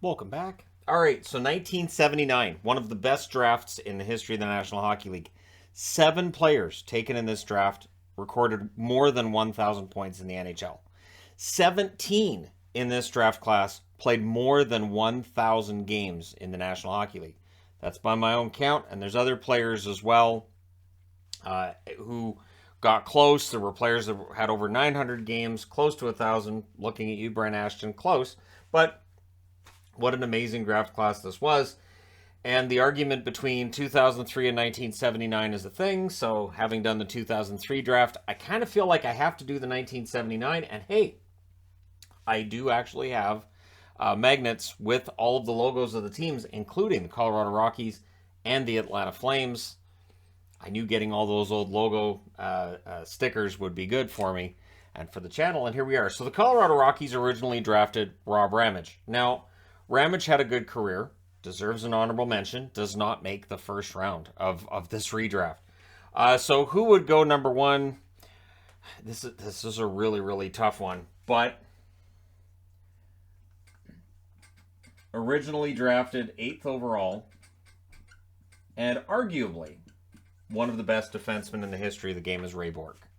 Welcome back. All right, so 1979, one of the best drafts in the history of the National Hockey League. 7 players taken in this draft recorded more than 1,000 points in the NHL. 17 in this draft class played more than 1,000 games in the National Hockey League. That's by my own count, and there's other players as well who got close. There were players that had over 900 games, close to 1,000. Looking at you, Brent Ashton, close. But what an amazing draft class this was. And the argument between 2003 and 1979 is a thing. So having done the 2003 draft, I kind of feel like I have to do the 1979. And hey, I do actually have magnets with all of the logos of the teams, including the Colorado Rockies and the Atlanta Flames. I knew getting all those old logo stickers would be good for me and for the channel, and here we are. So the Colorado Rockies originally drafted Rob Ramage. Now, Ramage had a good career, deserves an honorable mention, does not make the first round of this redraft. So who would go number 1? This is a really, really tough one, but originally drafted 8th overall, and arguably one of the best defensemen in the history of the game is Ray Bourque.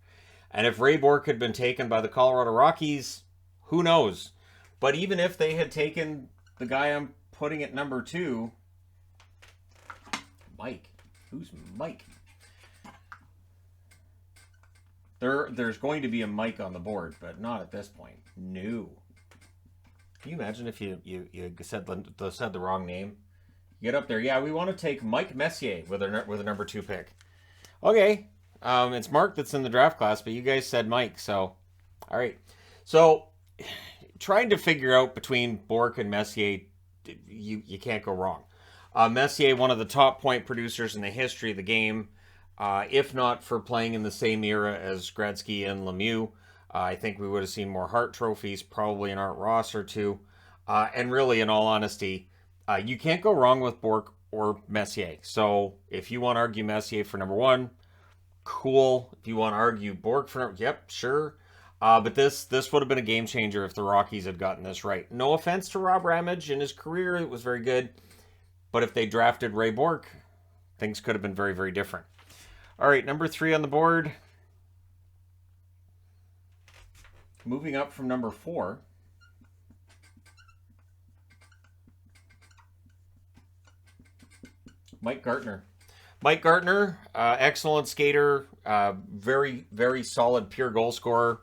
And if Ray Bourque had been taken by the Colorado Rockies, who knows? But even if they had taken the guy I'm putting at number 2, Mike. Who's Mike? There's going to be a Mike on the board, but not at this point. No. Can you imagine if you said the wrong name? Get up there. Yeah, we want to take Mike Messier with a number 2 pick. Okay. It's Mark that's in the draft class, but you guys said Mike, so all right. So trying to figure out between Bourque and Messier, you can't go wrong. Messier, one of the top point producers in the history of the game, if not for playing in the same era as Gretzky and Lemieux. I think we would have seen more Hart trophies, probably an Art Ross or 2. And really, in all honesty, you can't go wrong with Bourque or Messier. So if you want to argue Messier for number 1, cool. If you want to argue Bourque for number, yep, sure. But this would have been a game changer if the Rockies had gotten this right. No offense to Rob Ramage in his career, it was very good. But if they drafted Ray Bourque, things could have been very, very different. All right, number 3 on the board. Moving up from number 4. Mike Gartner. Mike Gartner, excellent skater, very, very solid pure goal scorer.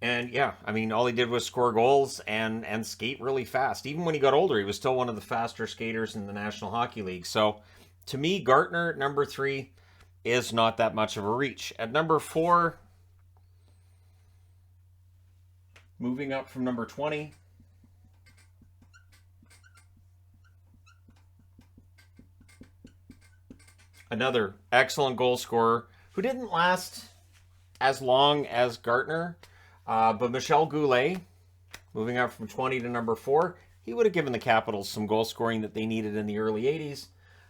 And yeah, I mean, all he did was score goals and skate really fast. Even when he got older, he was still one of the faster skaters in the National Hockey League. So to me, Gartner, number 3, is not that much of a reach. At number 4, moving up from number 20, another excellent goal scorer who didn't last as long as Gartner, but Michel Goulet, moving up from 20 to number 4, he would have given the Capitals some goal scoring that they needed in the early 80s.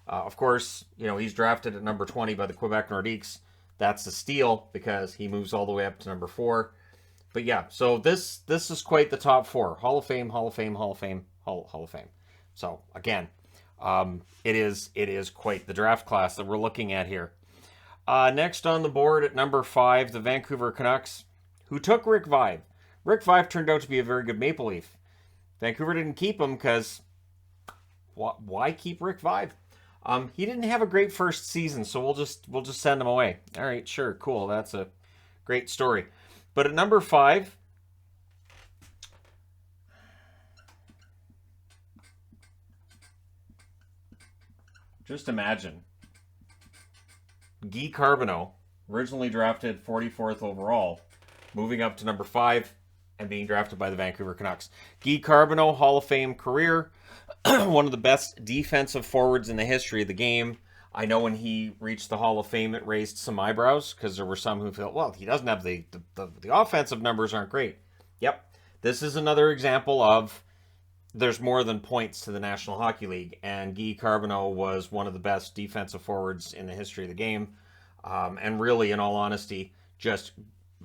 Of course, he's drafted at number 20 by the Quebec Nordiques. That's a steal because he moves all the way up to number 4. But yeah, so this is quite the top 4. Hall of Fame, Hall of Fame, Hall of Fame, Hall of Fame. So again, it is quite the draft class that we're looking at here. Next on the board at number 5, the Vancouver Canucks, who took Rick Vaive. Rick Vaive turned out to be a very good Maple Leaf. Vancouver didn't keep him because why keep Rick Vaive? He didn't have a great first season, so we'll just send him away. All right, sure, cool. That's a great story. But at number 5, just imagine Guy Carbonneau, originally drafted 44th overall, moving up to number 5 and being drafted by the Vancouver Canucks. Guy Carbonneau, Hall of Fame career, one of the best defensive forwards in the history of the game. I know when he reached the Hall of Fame, it raised some eyebrows because there were some who felt, well, he doesn't have the offensive numbers aren't great. Yep, this is another example of there's more than points to the National Hockey League, and Guy Carbonneau was one of the best defensive forwards in the history of the game, and really, in all honesty, just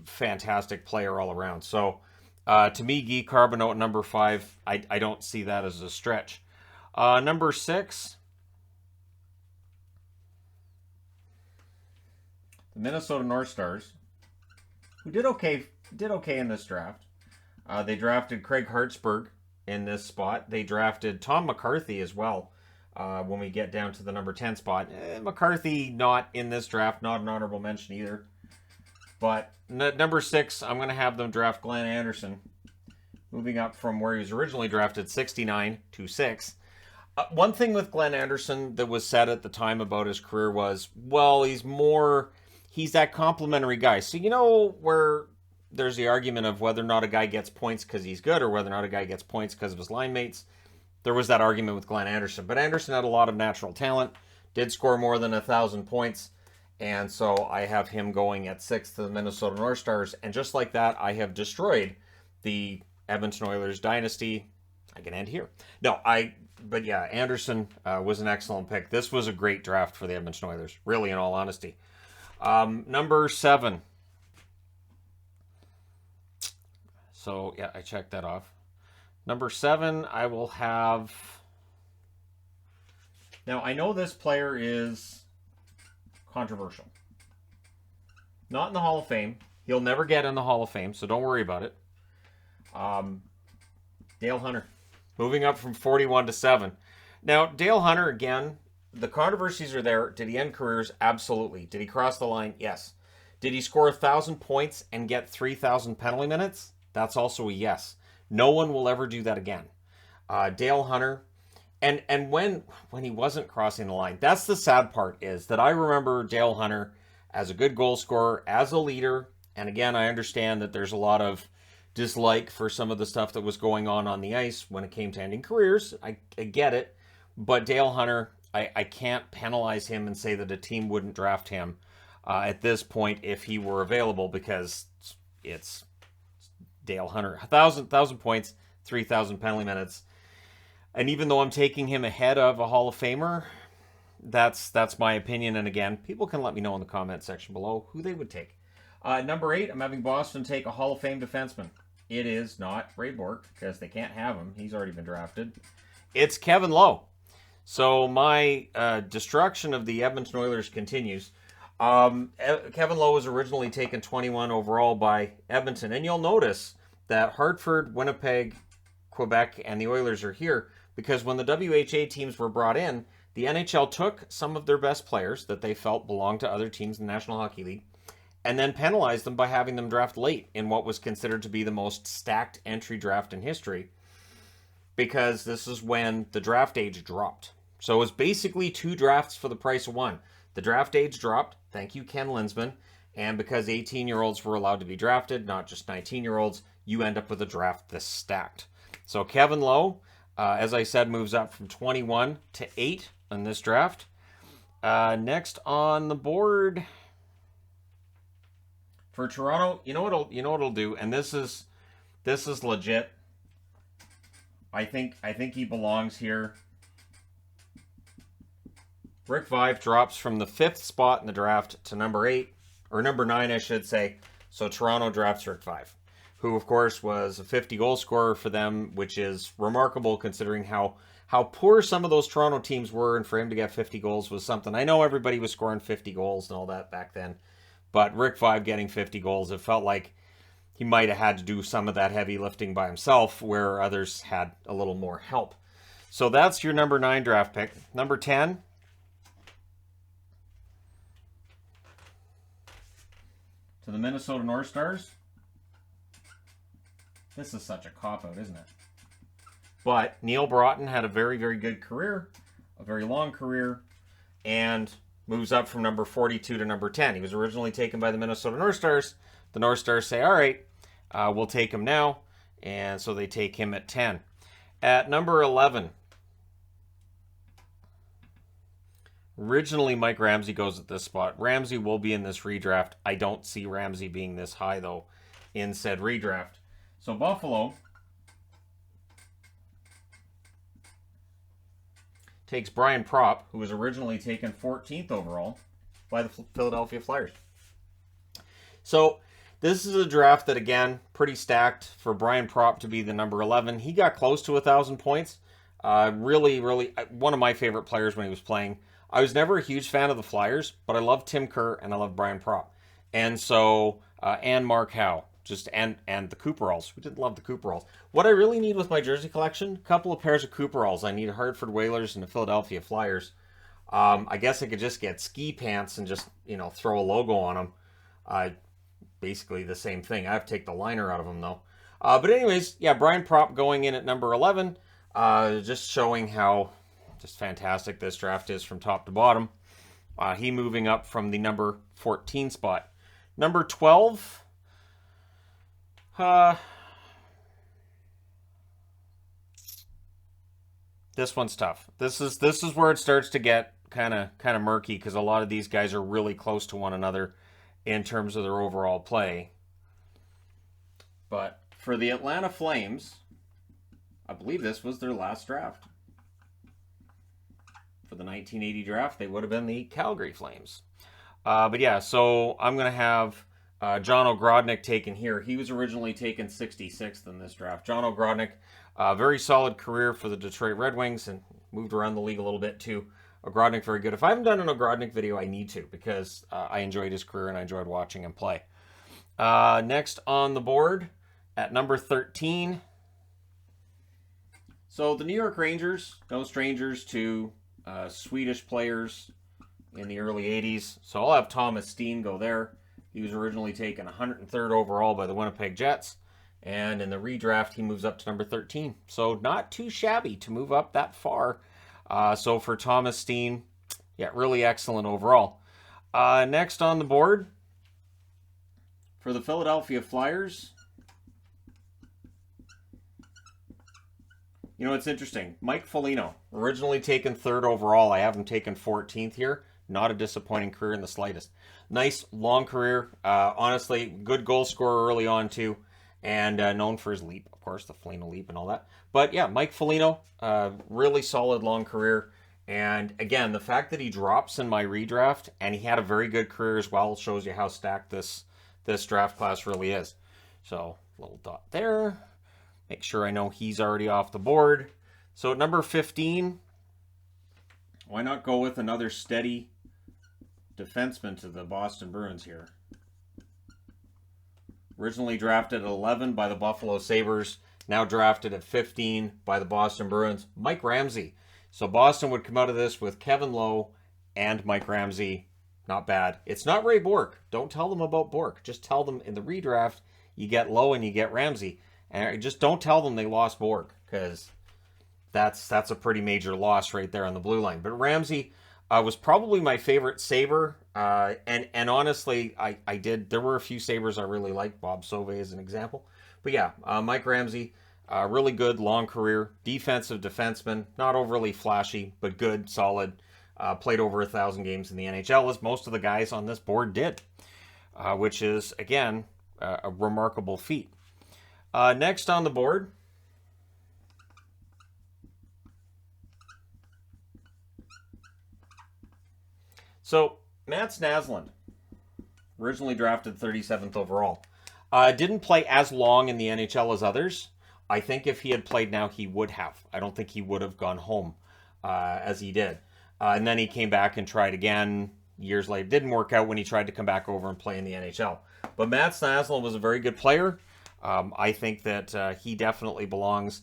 fantastic player all around. So To me, Guy Carbonneau number 5, I don't see that as a stretch. Number 6, the Minnesota North Stars, who did okay in this draft. They drafted Craig Hartsburg in this spot. They drafted Tom McCarthy as well. When we get down to the number 10 spot, McCarthy not in this draft, not an honorable mention either. But number 6, I'm going to have them draft Glenn Anderson, moving up from where he was originally drafted, 69 to 6. One thing with Glenn Anderson that was said at the time about his career was, well, he's that complimentary guy. So you know where there's the argument of whether or not a guy gets points because he's good or whether or not a guy gets points because of his line mates. There was that argument with Glenn Anderson. But Anderson had a lot of natural talent, did score more than 1,000 points, and so I have him going at 6 to the Minnesota North Stars. And just like that, I have destroyed the Edmonton Oilers dynasty. I can end here. But yeah, Anderson was an excellent pick. This was a great draft for the Edmonton Oilers, really, in all honesty. Number 7. So, yeah, I checked that off. Number 7, I will have... Now, I know this player is controversial. Not in the Hall of Fame. He'll never get in the Hall of Fame, so don't worry about it. Dale Hunter. Moving up from 41 to 7. Now, Dale Hunter, again, the controversies are there. Did he end careers? Absolutely. Did he cross the line? Yes. Did he score 1,000 points and get 3,000 penalty minutes? That's also a yes. No one will ever do that again. Dale Hunter, and when he wasn't crossing the line, that's the sad part, is that I remember Dale Hunter as a good goal scorer, as a leader, and again, I understand that there's a lot of dislike for some of the stuff that was going on the ice when it came to ending careers. I get it, but Dale Hunter, I can't penalize him and say that a team wouldn't draft him at this point if he were available, because it's Dale Hunter. 1,000 points, 3,000 penalty minutes. And even though I'm taking him ahead of a Hall of Famer, that's my opinion. And again, people can let me know in the comment section below who they would take. Number 8, I'm having Boston take a Hall of Fame defenseman. It is not Ray Bourque, because they can't have him. He's already been drafted. It's Kevin Lowe. So my destruction of the Edmonton Oilers continues. Kevin Lowe was originally taken 21 overall by Edmonton. And you'll notice that Hartford, Winnipeg, Quebec, and the Oilers are here because when the WHA teams were brought in, the NHL took some of their best players that they felt belonged to other teams in the National Hockey League and then penalized them by having them draft late in what was considered to be the most stacked entry draft in history, because this is when the draft age dropped. So it was basically 2 drafts for the price of 1. The draft age dropped, thank you Ken Linsman, and because 18-year-olds were allowed to be drafted, not just 19-year-olds, you end up with a draft this stacked. So Kevin Lowe, as I said, moves up from 21 to 8 in this draft. Next on the board for Toronto, you know what it'll do, and this is legit. I think he belongs here. Rick Vaive drops from the 5th spot in the draft to number 8, or number 9, I should say. So Toronto drafts Rick Vaive, who, of course, was a 50-goal scorer for them, which is remarkable considering how poor some of those Toronto teams were, and for him to get 50 goals was something. I know everybody was scoring 50 goals and all that back then, but Rick Vaive getting 50 goals, it felt like he might have had to do some of that heavy lifting by himself, where others had a little more help. So that's your number 9 draft pick. Number 10... to the Minnesota North Stars. This is such a cop-out, isn't it? But Neil Broughton had a very, very good career, a very long career, and moves up from number 42 to number 10. He was originally taken by the Minnesota North Stars. The North Stars say, all right, we'll take him now. And so they take him at 10. At number 11, originally, Mike Ramsey goes at this spot. Ramsey will be in this redraft. I don't see Ramsey being this high, though, in said redraft. So Buffalo takes Brian Propp, who was originally taken 14th overall by the Philadelphia Flyers. So This is a draft that, again, pretty stacked for Brian Propp to be the number 11. He got close to 1,000 points. Really, one of my favorite players when he was playing. I was never a huge fan of the Flyers, but I love Tim Kerr and I love Brian Propp. And so, and Mark Howe, and the Cooperalls. We didn't love the Cooperalls. What I really need with my jersey collection, a couple of pairs of Cooperalls. I need Hartford Whalers and the Philadelphia Flyers. I guess I could just get ski pants and just, throw a logo on them. Basically the same thing. I have to take the liner out of them, though. But anyways, yeah, Brian Propp going in at number 11. Just showing how just fantastic this draft is from top to bottom. He moving up from the number 14 spot. Number 12. This one's tough. This is where it starts to get kind of murky, because a lot of these guys are really close to one another in terms of their overall play. But for the Atlanta Flames, I believe this was their last draft. For the 1980 draft, they would have been the Calgary Flames. But yeah, so I'm going to have John Ogrodnik taken here. He was originally taken 66th in this draft. John Ogrodnik, very solid career for the Detroit Red Wings and moved around the league a little bit too. Ogrodnik, very good. If I haven't done an Ogrodnik video, I need to, because I enjoyed his career and I enjoyed watching him play. Next on the board, at number 13. So the New York Rangers, no strangers to Swedish players in the early 80s. So I'll have Thomas Steen go there. He was originally taken 103rd overall by the Winnipeg Jets. And in the redraft, he moves up to number 13. So not too shabby to move up that far. So for Thomas Steen, yeah, really excellent overall. Next on the board, for the Philadelphia Flyers, it's interesting. Mike Foligno, originally taken 3rd overall. I have him taken 14th here. Not a disappointing career in the slightest. Nice, long career. Honestly, good goal scorer early on, too. And known for his leap, of course, the Foligno leap and all that. But yeah, Mike Foligno, really solid long career. And again, the fact that he drops in my redraft, and he had a very good career as well, shows you how stacked this draft class really is. So, little dot there. Make sure I know he's already off the board. So at number 15, why not go with another steady defenseman to the Boston Bruins here? Originally drafted at 11 by the Buffalo Sabres, now drafted at 15 by the Boston Bruins, Mike Ramsey. So Boston would come out of this with Kevin Lowe and Mike Ramsey. Not bad. It's not Ray Bourque. Don't tell them about Bourque. Just tell them in the redraft you get Lowe and you get Ramsey. And just don't tell them they lost Bourque, because that's a pretty major loss right there on the blue line. But Ramsey was probably my favorite Sabre. And honestly, I did. There were a few Sabres I really liked. Bob Sauvé as an example. But yeah, Mike Ramsey, really good long career. Defensive defenseman. Not overly flashy, but good, solid. Played over 1,000 games in the NHL, as most of the guys on this board did. Which is, again, a remarkable feat. Next on the board, so Mats Naslund, originally drafted 37th overall. Didn't play as long in the NHL as others. I think if he had played now, he would have. I don't think he would have gone home as he did. And then he came back and tried again years later. Didn't work out when he tried to come back over and play in the NHL. But Mats Naslund was a very good player. I think that he definitely belongs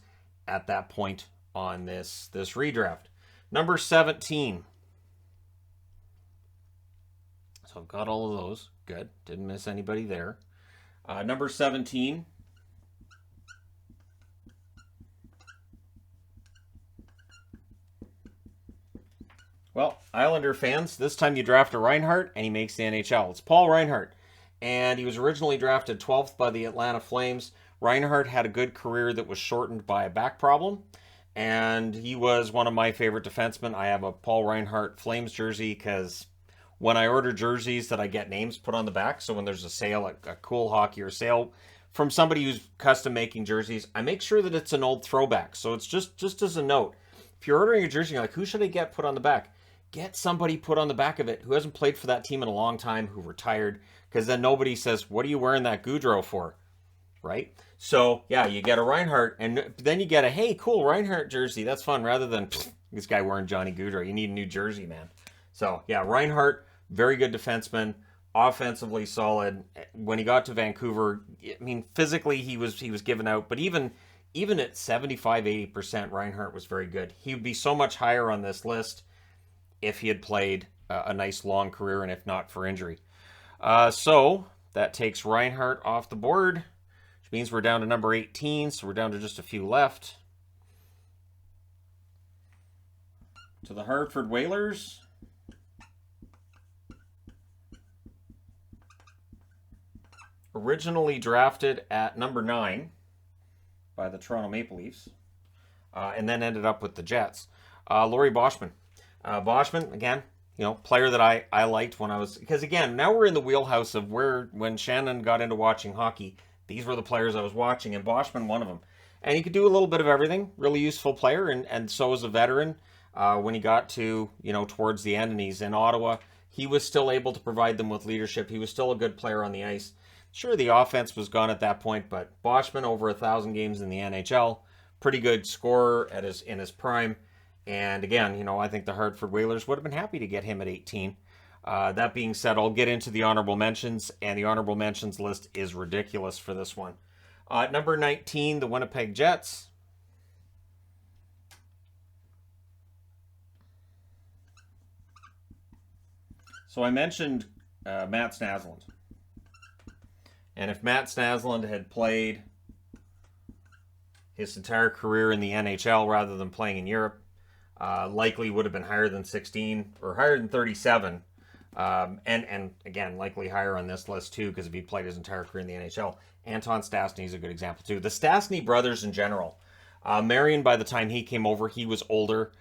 at that point on this redraft. Number 17. So I've got all of those. Good. Didn't miss anybody there. Number 17. Well, Islander fans, this time you draft a Reinhart and he makes the NHL. It's Paul Reinhart. And he was originally drafted 12th by the Atlanta Flames. Reinhart had a good career that was shortened by a back problem. And he was one of my favorite defensemen. I have a Paul Reinhart Flames jersey because when I order jerseys that I get names put on the back, so when there's a sale, a Cool Hockey or sale from somebody who's custom making jerseys, I make sure that it's an old throwback. So it's just as a note. If you're ordering a jersey, you're like, who should I get put on the back? get somebody put on the back of it who hasn't played for that team in a long time, who retired, because then nobody says, what are you wearing that Goudreau for? Right? So, yeah, you get a Reinhart, and then you get a, hey, cool, Reinhart jersey. That's fun, rather than this guy wearing Johnny Gaudreau. You need a new jersey, man. So, yeah, Reinhart, very good defenseman, offensively solid. When he got to Vancouver, I mean, physically he was given out, but even at 75-80%, Reinhart was very good. He would be so much higher on this list if he had played a nice long career and if not for injury. So that takes Reinhart off the board, which means we're down to number 18, so we're down to just a few left. To the Hartford Whalers. Originally drafted at number 9 by the Toronto Maple Leafs, and then ended up with the Jets. Laurie Boschman. Boschman, again, player that I liked when I was, because again, now we're in the wheelhouse of when Shannon got into watching hockey, these were the players I was watching, and Boschman one of them. And he could do a little bit of everything, really useful player, and so as a veteran, when he got to, towards the end and he's in Ottawa, he was still able to provide them with leadership. He was still a good player on the ice. Sure, the offense was gone at that point, but Boschman, over 1,000 games in the NHL, pretty good scorer in his prime. And again, I think the Hartford Whalers would have been happy to get him at 18. That being said, I'll get into the honorable mentions, and the honorable mentions list is ridiculous for this one. Number 19, the Winnipeg Jets. So I mentioned Matt Snaslund. And if Matt Snaslund had played his entire career in the NHL rather than playing in Europe, likely would have been higher than 16 or higher than 37. And again, likely higher on this list too, because if he played his entire career in the NHL. Anton Stastny is a good example too. The Stastny brothers in general. Marion, by the time he came over, he was older.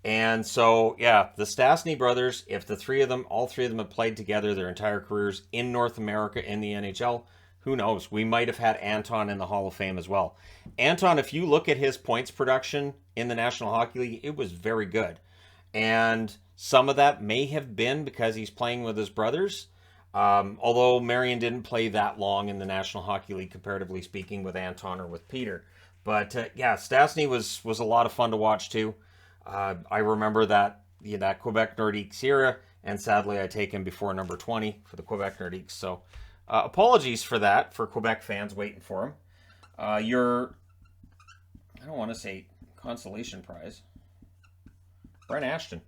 And so, yeah, the Stastny brothers, if all three of them had played together their entire careers in North America in the NHL, who knows? We might have had Anton in the Hall of Fame as well. Anton, if you look at his points production in the National Hockey League, it was very good. And some of that may have been because he's playing with his brothers. Although Marion didn't play that long in the National Hockey League, comparatively speaking, with Anton or with Peter. But yeah, Stastny was a lot of fun to watch too. I remember that Quebec Nordiques era, and sadly I take him before number 20 for the Quebec Nordiques. So apologies for that, for Quebec fans waiting for him. I don't want to say consolation prize. Brent Ashton.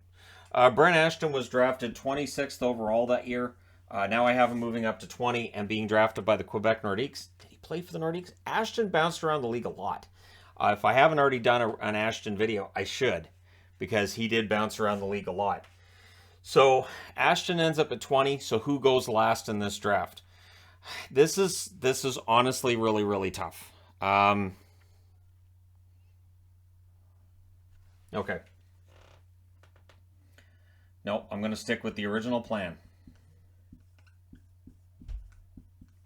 Brent Ashton was drafted 26th overall that year. Now I have him moving up to 20 and being drafted by the Quebec Nordiques. Did he play for the Nordiques? Ashton bounced around the league a lot. If I haven't already done an Ashton video, I should, because he did bounce around the league a lot. So Ashton ends up at 20. So who goes last in this draft? This is honestly really, really tough. Okay. Nope, I'm going to stick with the original plan.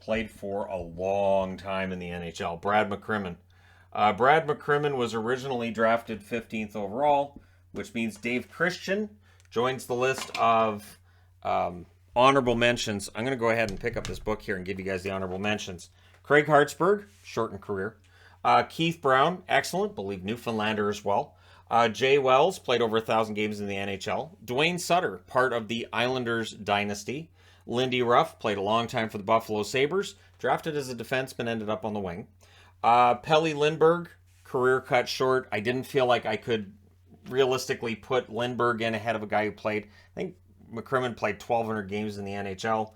Played for a long time in the NHL. Brad McCrimmon. Brad McCrimmon was originally drafted 15th overall, which means Dave Christian joins the list of honorable mentions. I'm going to go ahead and pick up this book here and give you guys the honorable mentions. Craig Hartsburg, shortened career. Keith Brown, excellent, believe Newfoundlander as well. Jay Wells, played over 1,000 games in the NHL. Dwayne Sutter, part of the Islanders dynasty. Lindy Ruff, played a long time for the Buffalo Sabres. Drafted as a defenseman, ended up on the wing. Pelle Lindbergh, career cut short. I didn't feel like I could realistically put Lindbergh in ahead of a guy who played, I think McCrimmon played 1,200 games in the NHL.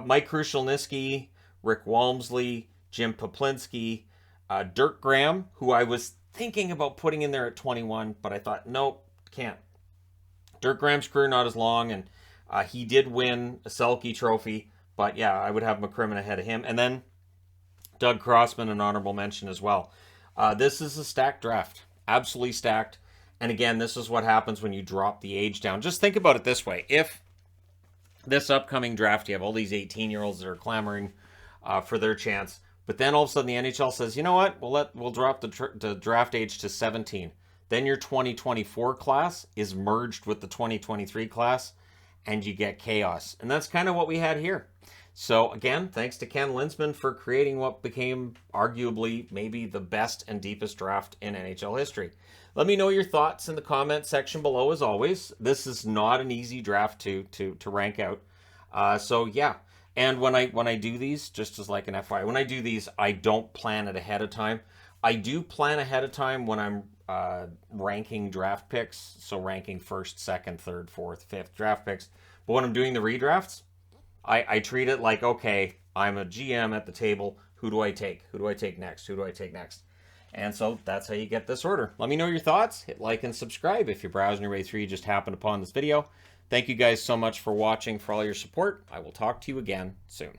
Mike Krushelnyski, Rick Walmsley, Jim Poplinski, Dirk Graham, who I was thinking about putting in there at 21, but I thought, nope, can't. Dirk Graham's career not as long, and he did win a Selke trophy, but yeah, I would have McCrimmon ahead of him. And then Doug Crossman, an honorable mention as well. This is a stacked draft, absolutely stacked. And again, this is what happens when you drop the age down. Just think about it this way. If this upcoming draft, you have all these 18-year-olds that are clamoring for their chance, but then all of a sudden the NHL says, you know what, we'll drop the draft age to 17. Then your 2024 class is merged with the 2023 class, and you get chaos. And that's kind of what we had here. So again, thanks to Ken Linsman for creating what became arguably maybe the best and deepest draft in NHL history. Let me know your thoughts in the comment section below. As always, this is not an easy draft to rank out. So yeah, and when I do these, just as like an FYI, when I do these, I don't plan it ahead of time. I do plan ahead of time when I'm ranking draft picks, so ranking first, second, third, fourth, fifth draft picks. But when I'm doing the redrafts, I treat it like, okay, I'm a GM at the table. Who do I take? Who do I take next? Who do I take next? And so that's how you get this order. Let me know your thoughts. Hit like and subscribe if you're browsing your way through, you just happened upon this video. Thank you guys so much for watching, for all your support. I will talk to you again soon.